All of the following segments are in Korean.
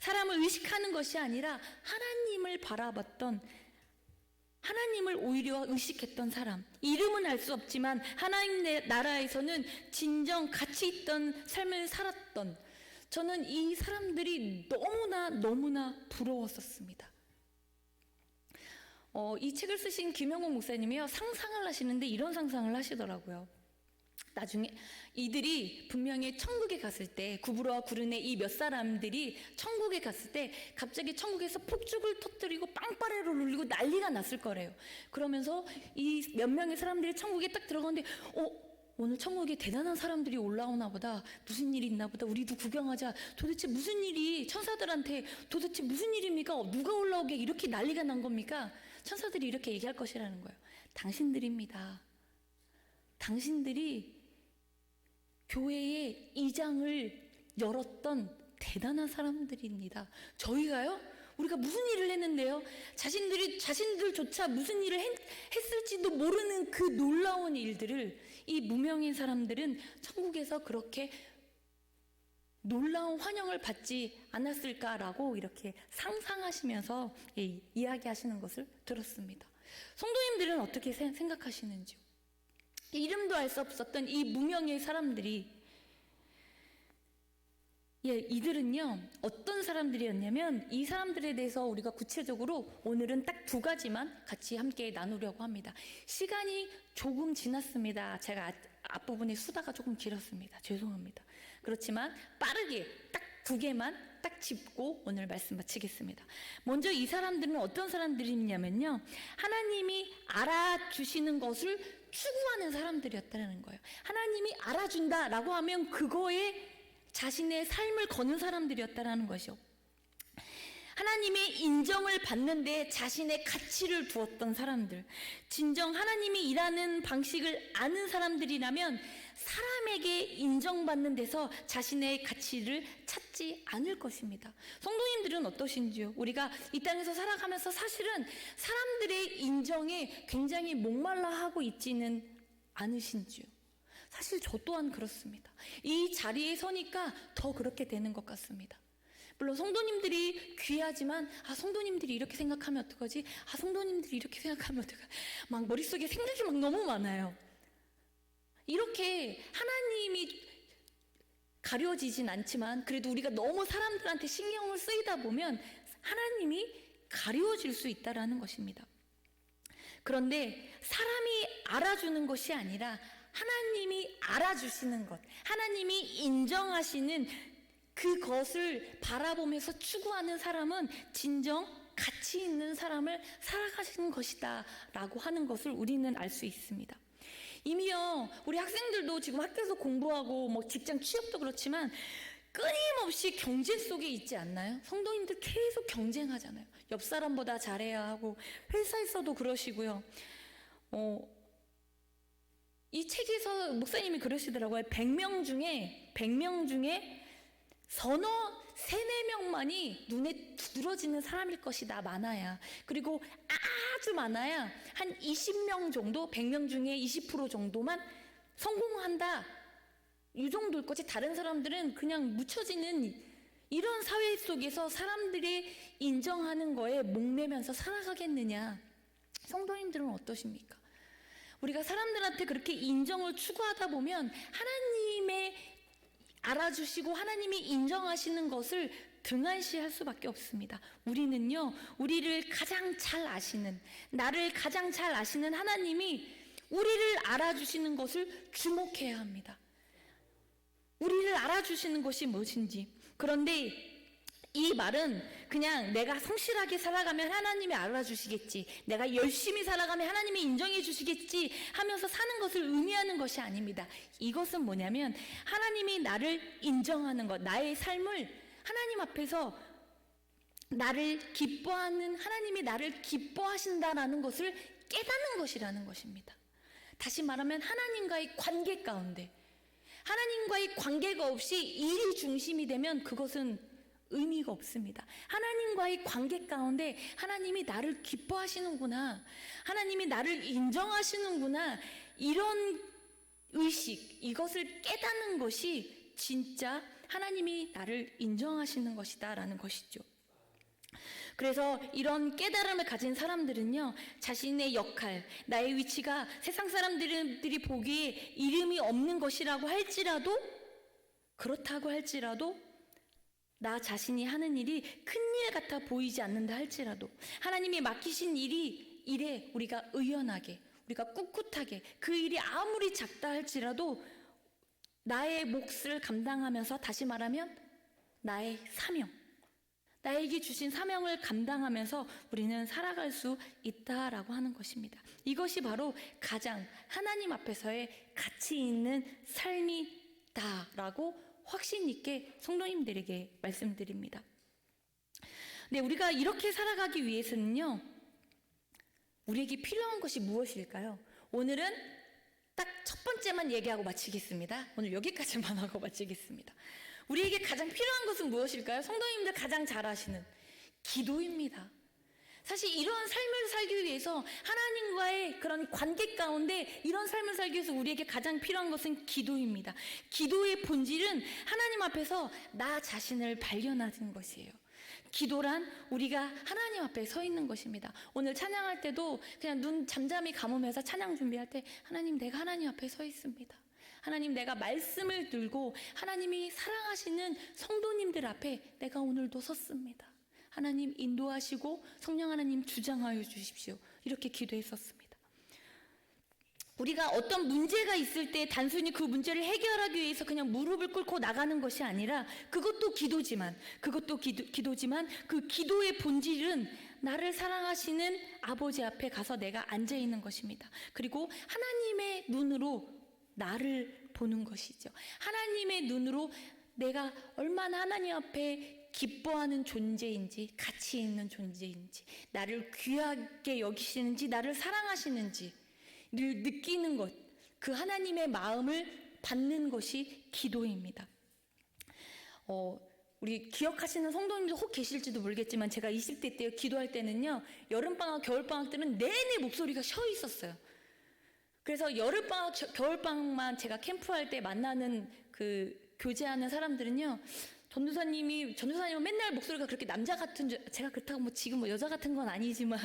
사람을 의식하는 것이 아니라 하나님을 바라봤던, 하나님을 오히려 의식했던 사람. 이름은 알 수 없지만 하나님 나라에서는 진정 가치 있던 삶을 살았던, 저는 이 사람들이 너무나 부러웠었습니다. 이 책을 쓰신 김영옥 목사님이요, 상상을 하시는데 이런 상상을 하시더라고요. 나중에 이들이 분명히 천국에 갔을 때, 구브로와 구르네 이 몇 사람들이 천국에 갔을 때 갑자기 천국에서 폭죽을 터뜨리고 빵빠레로 울리고 난리가 났을 거래요. 그러면서 이 몇 명의 사람들이 천국에 딱 들어가는데 오늘 천국에 대단한 사람들이 올라오나 보다, 무슨 일이 있나 보다, 우리도 구경하자, 도대체 무슨 일이, 천사들한테 도대체 무슨 일입니까? 누가 올라오게 이렇게 난리가 난 겁니까? 천사들이 이렇게 얘기할 것이라는 거예요. 당신들입니다. 당신들이 교회의 이장을 열었던 대단한 사람들입니다. 저희가요? 우리가 무슨 일을 했는데요? 자신들조차 무슨 일을 했을지도 모르는 그 놀라운 일들을 이 무명인 사람들은 천국에서 그렇게 놀라운 환영을 받지 않았을까라고 이렇게 상상하시면서 이야기하시는 것을 들었습니다. 성도님들은 어떻게 생각하시는지요? 이름도 알 수 없었던 이 무명의 사람들이, 이들은요 어떤 사람들이었냐면, 이 사람들에 대해서 우리가 구체적으로 오늘은 딱 두 가지만 같이 함께 나누려고 합니다. 시간이 조금 지났습니다. 제가 앞부분에 수다가 조금 길었습니다. 죄송합니다. 그렇지만 빠르게 딱 두 개만 딱 짚고 오늘 말씀 마치겠습니다. 먼저 이 사람들은 어떤 사람들이냐면요, 하나님이 알아주시는 것을 추구하는 사람들이었다는 거예요. 하나님이 알아준다라고 하면 그거에 자신의 삶을 거는 사람들이었다는 것이요. 하나님의 인정을 받는데 자신의 가치를 두었던 사람들, 진정 하나님이 일하는 방식을 아는 사람들이라면 사람에게 인정받는 데서 자신의 가치를 찾지 않을 것입니다. 성도님들은 어떠신지요? 우리가 이 땅에서 살아가면서 사실은 사람들의 인정에 굉장히 목말라 하고 있지는 않으신지요? 사실 저 또한 그렇습니다. 이 자리에 서니까 더 그렇게 되는 것 같습니다. 물론 성도님들이 귀하지만, 성도님들이 이렇게 생각하면 어떡하지? 성도님들이 이렇게 생각하면 어떡하지? 막 머릿속에 생각이 막 너무 많아요. 이렇게 하나님이 가려지진 않지만 그래도 우리가 너무 사람들한테 신경을 쓰이다 보면 하나님이 가려질 수 있다는 것입니다. 그런데 사람이 알아주는 것이 아니라 하나님이 알아주시는 것, 하나님이 인정하시는 그것을 바라보면서 추구하는 사람은 진정 가치 있는 삶을 살아가시는 것이다 라고 하는 것을 우리는 알 수 있습니다. 이미요, 우리 학생들도 지금 학교에서 공부하고 직장 취업도 그렇지만 끊임없이 경쟁 속에 있지 않나요? 성도님들 계속 경쟁하잖아요. 옆 사람보다 잘해야 하고, 회사에서도 그러시고요. 이 책에서 목사님이 그러시더라고요. 100명 중에 서너 3-4명만이 눈에 두드러지는 사람일 것이다. 많아야. 그리고 아주 많아야 한 20명 정도, 100명 중에 20% 정도만 성공한다. 이 정도일 거지. 다른 사람들은 그냥 묻혀지는 이런 사회 속에서 사람들이 인정하는 거에 목매면서 살아가겠느냐. 성도님들은 어떠십니까? 우리가 사람들한테 그렇게 인정을 추구하다 보면 하나님의 알아주시고 하나님이 인정하시는 것을 등한시할 수밖에 없습니다. 우리는요, 우리를 가장 잘 아시는, 나를 가장 잘 아시는 하나님이 우리를 알아주시는 것을 주목해야 합니다. 우리를 알아주시는 것이 무엇인지. 그런데 이 말은 그냥 내가 성실하게 살아가면 하나님이 알아주시겠지, 내가 열심히 살아가면 하나님이 인정해 주시겠지 하면서 사는 것을 의미하는 것이 아닙니다. 이것은 뭐냐면 하나님이 나를 인정하는 것, 나의 삶을 하나님 앞에서 나를 기뻐하는, 하나님이 나를 기뻐하신다라는 것을 깨닫는 것이라는 것입니다. 다시 말하면 하나님과의 관계 가운데, 하나님과의 관계가 없이 일이 중심이 되면 그것은 의미가 없습니다. 하나님과의 관계 가운데 하나님이 나를 기뻐하시는구나, 하나님이 나를 인정하시는구나, 이런 의식, 이것을 깨닫는 것이 진짜 하나님이 나를 인정하시는 것이다 라는 것이죠. 그래서 이런 깨달음을 가진 사람들은요, 자신의 역할, 나의 위치가 세상 사람들이 보기에 이름이 없는 것이라고 할지라도, 그렇다고 할지라도, 나 자신이 하는 일이 큰일 같아 보이지 않는다 할지라도, 하나님이 맡기신 일에 우리가 의연하게, 우리가 꿋꿋하게, 그 일이 아무리 작다 할지라도 나의 몫을 감당하면서, 다시 말하면 나의 사명, 나에게 주신 사명을 감당하면서 우리는 살아갈 수 있다라고 하는 것입니다. 이것이 바로 가장 하나님 앞에서의 가치 있는 삶이다라고 확신 있게 성도님들에게 말씀드립니다. 네, 우리가 이렇게 살아가기 위해서는요, 우리에게 필요한 것이 무엇일까요? 오늘은 딱 첫 번째만 얘기하고 마치겠습니다. 오늘 여기까지만 하고 마치겠습니다. 우리에게 가장 필요한 것은 무엇일까요? 성도님들 가장 잘 아시는 기도입니다. 사실 이런 삶을 살기 위해서, 하나님과의 그런 관계 가운데 이런 삶을 살기 위해서 우리에게 가장 필요한 것은 기도입니다. 기도의 본질은 하나님 앞에서 나 자신을 발견하는 것이에요. 기도란 우리가 하나님 앞에 서 있는 것입니다. 오늘 찬양할 때도 그냥 눈 잠잠히 감으면서 찬양 준비할 때, 하나님, 내가 하나님 앞에 서 있습니다. 하나님, 내가 말씀을 들고 하나님이 사랑하시는 성도님들 앞에 내가 오늘도 섰습니다. 하나님 인도하시고 성령 하나님 주장하여 주십시오. 이렇게 기도했었습니다. 우리가 어떤 문제가 있을 때 단순히 그 문제를 해결하기 위해서 그냥 무릎을 꿇고 나가는 것이 아니라, 그것도 기도지만 그 기도의 본질은 나를 사랑하시는 아버지 앞에 가서 내가 앉아 있는 것입니다. 그리고 하나님의 눈으로 나를 보는 것이죠. 하나님의 눈으로 내가 얼마나 하나님 앞에 기뻐하는 존재인지, 가치 있는 존재인지, 나를 귀하게 여기시는지, 나를 사랑하시는지 늘 느끼는 것, 그 하나님의 마음을 받는 것이 기도입니다. 우리 기억하시는 성도님들 혹 계실지도 모르겠지만, 제가 20대 때 기도할 때는요, 여름방학, 겨울방학 때는 내내 목소리가 쉬어 있었어요. 그래서 여름방학, 겨울방학만 제가 캠프할 때 만나는 그 교제하는 사람들은요, 전도사님은 맨날 목소리가 그렇게 남자 같은 줄, 제가 그렇다고 지금 여자 같은 건 아니지만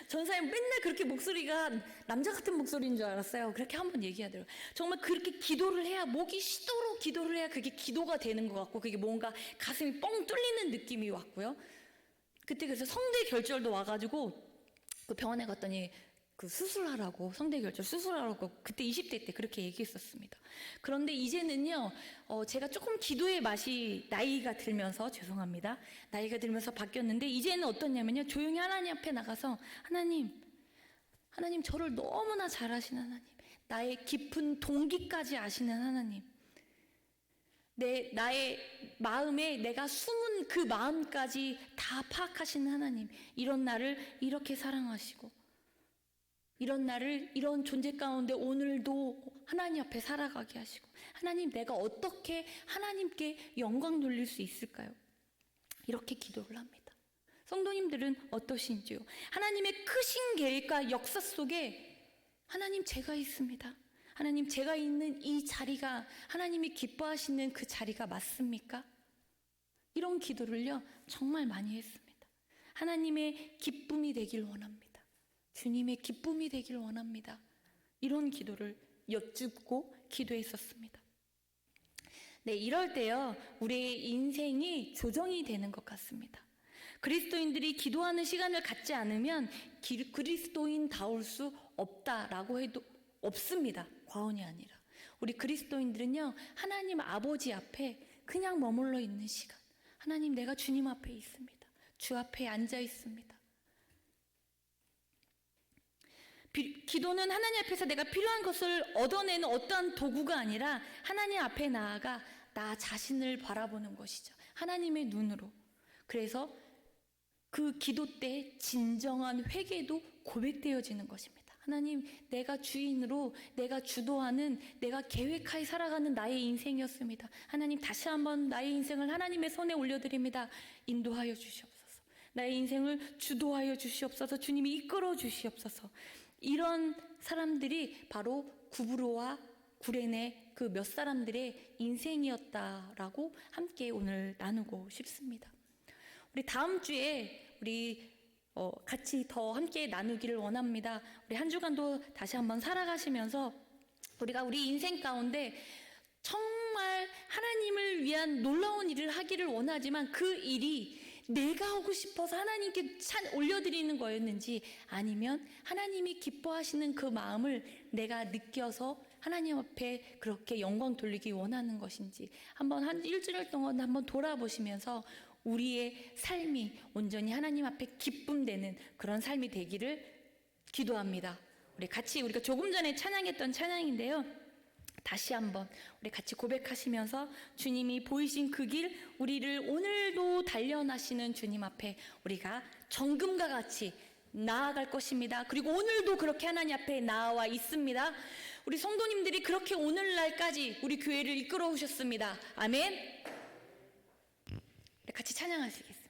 전사님 맨날 그렇게 목소리가 남자 같은 목소리인 줄 알았어요. 그렇게 한번 얘기하더라고요. 정말 그렇게 기도를 해야, 목이 쉬도록 기도를 해야 그게 기도가 되는 것 같고, 그게 뭔가 가슴이 뻥 뚫리는 느낌이 왔고요. 그때 그래서 성대 결절도 와가지고 그 병원에 갔더니 그 수술하라고, 성대 결절 수술하라고 그때 20대 때 그렇게 얘기했었습니다. 그런데 이제는요, 제가 조금 기도의 맛이 나이가 들면서, 죄송합니다, 나이가 들면서 바뀌었는데, 이제는 어떠냐면요, 조용히 하나님 앞에 나가서 하나님 저를 너무나 잘 아시는 하나님, 나의 깊은 동기까지 아시는 하나님, 나의 마음에 내가 숨은 그 마음까지 다 파악하시는 하나님, 이런 나를 이렇게 사랑하시고, 이런 나를 이런 존재 가운데 오늘도 하나님 앞에 살아가게 하시고, 하나님, 내가 어떻게 하나님께 영광 돌릴 수 있을까요? 이렇게 기도를 합니다. 성도님들은 어떠신지요? 하나님의 크신 계획과 역사 속에 하나님, 제가 있습니다. 하나님, 제가 있는 이 자리가 하나님이 기뻐하시는 그 자리가 맞습니까? 이런 기도를요, 정말 많이 했습니다. 하나님의 기쁨이 되길 원합니다. 주님의 기쁨이 되길 원합니다. 이런 기도를 여쭙고 기도했었습니다. 네, 이럴 때요, 우리의 인생이 조정이 되는 것 같습니다. 그리스도인들이 기도하는 시간을 갖지 않으면 그리스도인다울 수 없다라고 해도 없습니다. 과언이 아니라. 우리 그리스도인들은요, 하나님 아버지 앞에 그냥 머물러 있는 시간, 하나님, 내가 주님 앞에 있습니다. 주 앞에 앉아 있습니다. 기도는 하나님 앞에서 내가 필요한 것을 얻어내는 어떠한 도구가 아니라 하나님 앞에 나아가 나 자신을 바라보는 것이죠. 하나님의 눈으로. 그래서 그 기도 때 진정한 회개도 고백되어지는 것입니다. 하나님, 내가 주인으로, 내가 주도하는, 내가 계획하에 살아가는 나의 인생이었습니다. 하나님, 다시 한번 나의 인생을 하나님의 손에 올려드립니다. 인도하여 주시옵소서. 나의 인생을 주도하여 주시옵소서. 주님이 이끌어 주시옵소서. 이런 사람들이 바로 구브로와 구레네 그 몇 사람들의 인생이었다라고 함께 오늘 나누고 싶습니다. 우리 다음 주에 우리 같이 더 함께 나누기를 원합니다. 우리 한 주간도 다시 한번 살아가시면서 우리가 우리 인생 가운데 정말 하나님을 위한 놀라운 일을 하기를 원하지만 그 일이 내가 하고 싶어서 하나님께 올려드리는 거였는지, 아니면 하나님이 기뻐하시는 그 마음을 내가 느껴서 하나님 앞에 그렇게 영광 돌리기 원하는 것인지 한번 한 일주일 동안 한번 돌아보시면서 우리의 삶이 온전히 하나님 앞에 기쁨되는 그런 삶이 되기를 기도합니다. 우리 같이, 우리가 조금 전에 찬양했던 찬양인데요, 다시 한번 우리 같이 고백하시면서 주님이 보이신 그 길, 우리를 오늘도 단련하시는 주님 앞에 우리가 정금과 같이 나아갈 것입니다. 그리고 오늘도 그렇게 하나님 앞에 나와 있습니다. 우리 성도님들이 그렇게 오늘날까지 우리 교회를 이끌어 오셨습니다. 아멘. 같이 찬양하시겠습니다.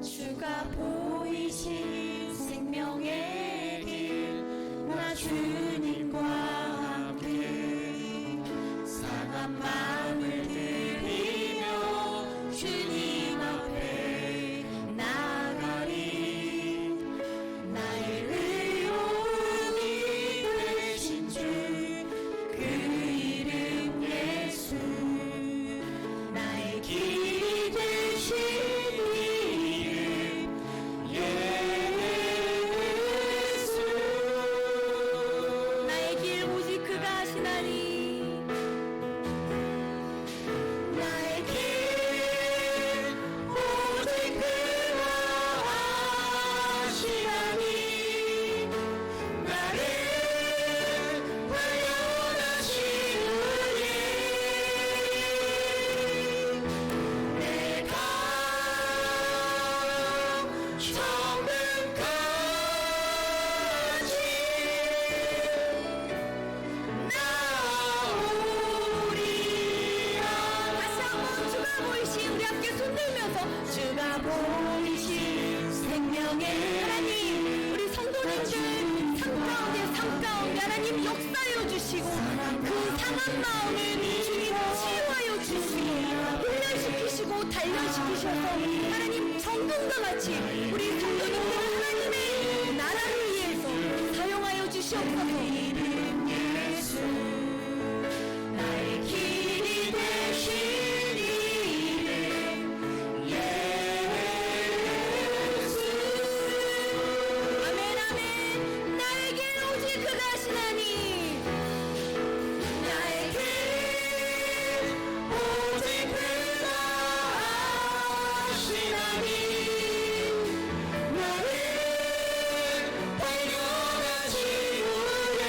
주가 보이신 생명의 길, 나 주님과 함께 상한 마음을 들이며 주님 앞에 나가리. 나의 의로움이 되신 주, 그 이름 예수. 나의 길이 되신 단련시키셔서 하나님 정금과 같이 우리 성도님들을 하나님의 나라를 위해서 사용하여 주시옵소서. 예수, 나의 길이 되신 이름 예수. 아멘 아멘. 나의 길 오직 그가 하시나니, 나의 길 오직 그가 하시나니. 나를 발견하시 후에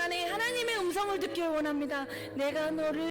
시간에 하나님의 음성을 듣길 원합니다. 내가 너를